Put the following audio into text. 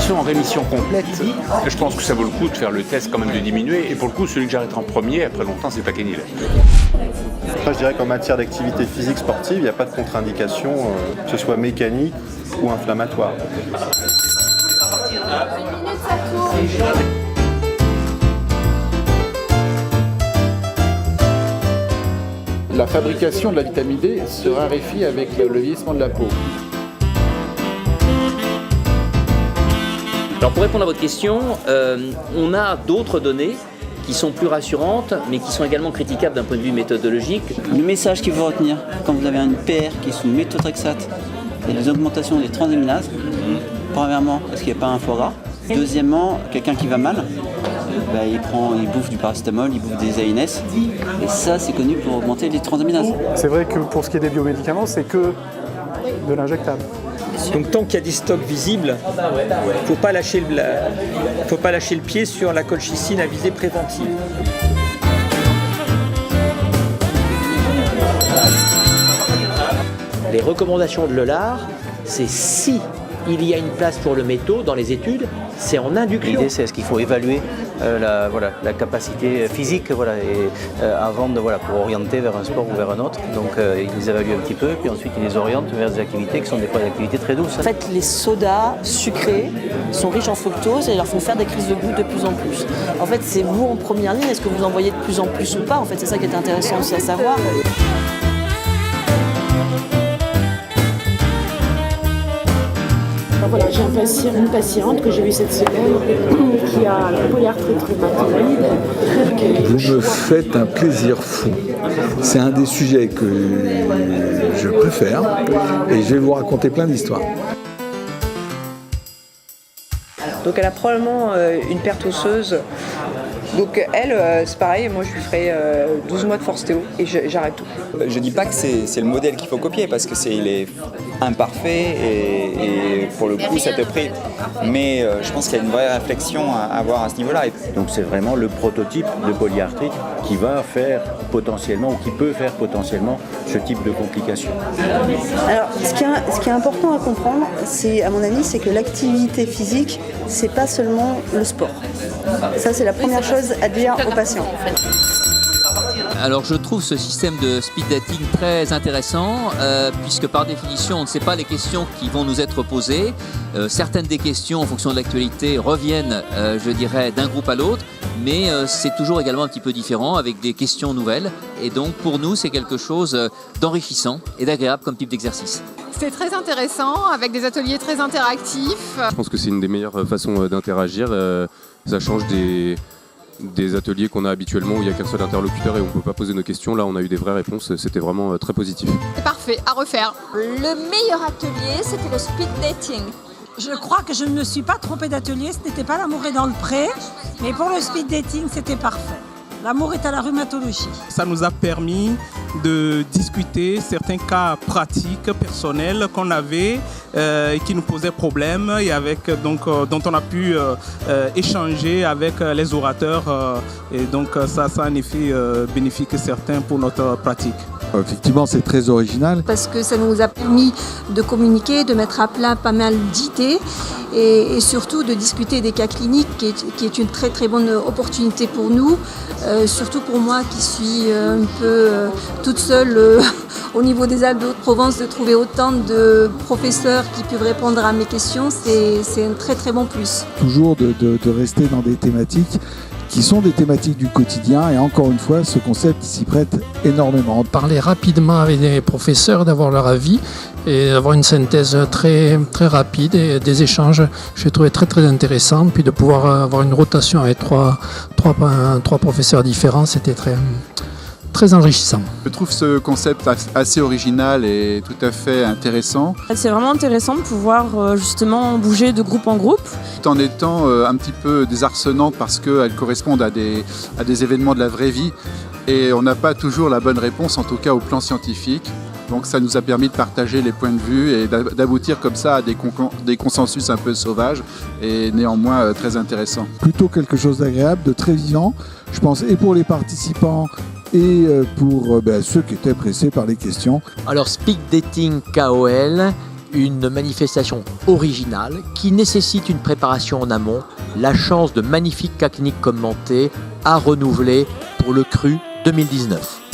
sont en rémission complète, je pense que ça vaut le coup de faire le test quand même de diminuer. Et pour le coup, celui que j'arrête en premier, après longtemps, c'est Paquenil. Après, je dirais qu'en matière d'activité physique sportive, il n'y a pas de contre-indication, que ce soit mécanique ou inflammatoire. La fabrication de la vitamine D se raréfie avec le vieillissement de la peau. Alors pour répondre à votre question, on a d'autres données qui sont plus rassurantes, mais qui sont également critiquables d'un point de vue méthodologique. Le message qu'il faut retenir, quand vous avez une PR qui est sous méthotrexate et les augmentations des transaminases, premièrement, est-ce qu'il n'y a pas un foie gras? Deuxièmement, quelqu'un qui va mal, il bouffe du paracétamol, il bouffe des ANS, et ça c'est connu pour augmenter les transaminases. C'est vrai que pour ce qui est des biomédicaments, c'est que de l'injectable. Donc tant qu'il y a des stocks visibles, faut pas lâcher le pied sur la colchicine à visée préventive. Les recommandations de l'EULAR, c'est si il y a une place pour le métaux dans les études, c'est en induction. L'idée c'est est-ce qu'il faut évaluer la capacité physique avant pour orienter vers un sport ou vers un autre. Donc ils les évaluent un petit peu, puis ensuite ils les orientent vers des activités qui sont des fois des activités très douces. En fait, les sodas sucrés sont riches en fructose et leur font faire des crises de goût de plus en plus. En fait, c'est vous en première ligne, est-ce que vous en voyez de plus en plus ou pas? En fait, c'est ça qui est intéressant aussi à savoir. Voilà, j'ai une patiente que j'ai vue cette semaine qui a la polyarthrite rhumatoïde. Vous me faites un plaisir fou. C'est un des sujets que je préfère et je vais vous raconter plein d'histoires. Donc elle a probablement une perte osseuse. Donc elle, c'est pareil, moi je lui ferai 12 mois de forstéo et j'arrête tout. Je dis pas que c'est le modèle qu'il faut copier parce que il est imparfait et pour le coup ça te prive. Mais je pense qu'il y a une vraie réflexion à avoir à ce niveau-là. Donc c'est vraiment le prototype de polyarthrite qui va faire potentiellement ou qui peut faire potentiellement ce type de complications. Alors ce qui est important à comprendre, c'est à mon avis, c'est que l'activité physique, c'est pas seulement le sport. Ça c'est la première chose à dire aux patients. Alors je trouve ce système de speed dating très intéressant puisque par définition on ne sait pas les questions qui vont nous être posées. Certaines des questions en fonction de l'actualité reviennent je dirais d'un groupe à l'autre, mais c'est toujours également un petit peu différent avec des questions nouvelles et donc pour nous c'est quelque chose d'enrichissant et d'agréable comme type d'exercice. C'est très intéressant avec des ateliers très interactifs. Je pense que c'est une des meilleures façons d'interagir. Ça change des ateliers qu'on a habituellement où il n'y a qu'un seul interlocuteur et on ne peut pas poser nos questions. Là, on a eu des vraies réponses. C'était vraiment très positif. C'est parfait, à refaire. Le meilleur atelier, c'était le speed dating. Je crois que je ne me suis pas trompée d'atelier. Ce n'était pas l'amour est dans le pré, mais pour le speed dating, c'était parfait. L'amour est à la rhumatologie. Ça nous a permis de discuter certains cas pratiques, personnels qu'on avait et qui nous posaient problème et dont on a pu échanger avec les orateurs. Et donc ça a un effet bénéfique certain pour notre pratique. Effectivement, c'est très original. Parce que ça nous a permis de communiquer, de mettre à plat pas mal d'idées et surtout de discuter des cas cliniques qui est une très très bonne opportunité pour nous. Surtout pour moi qui suis un peu toute seule au niveau des Alpes de Haute-Provence, de trouver autant de professeurs qui peuvent répondre à mes questions, c'est un très très bon plus. Toujours de rester dans des thématiques qui sont des thématiques du quotidien et encore une fois ce concept s'y prête énormément. Parler rapidement avec des professeurs, d'avoir leur avis et d'avoir une synthèse très, très rapide et des échanges, j'ai trouvé très très intéressant. Puis de pouvoir avoir une rotation avec trois professeurs différents, c'était très enrichissant. Je trouve ce concept assez original et tout à fait intéressant. C'est vraiment intéressant de pouvoir justement bouger de groupe en groupe. Tout en étant un petit peu désarçonnante parce qu'elles correspondent à des événements de la vraie vie et on n'a pas toujours la bonne réponse, en tout cas au plan scientifique. Donc ça nous a permis de partager les points de vue et d'aboutir comme ça à des consensus un peu sauvages et néanmoins très intéressants. Plutôt quelque chose d'agréable, de très vivant, je pense, et pour les participants et pour ceux qui étaient pressés par les questions. Alors Speed Dating KOL, une manifestation originale qui nécessite une préparation en amont, la chance de magnifiques cas cliniques commentés à renouveler pour le CRU 2019.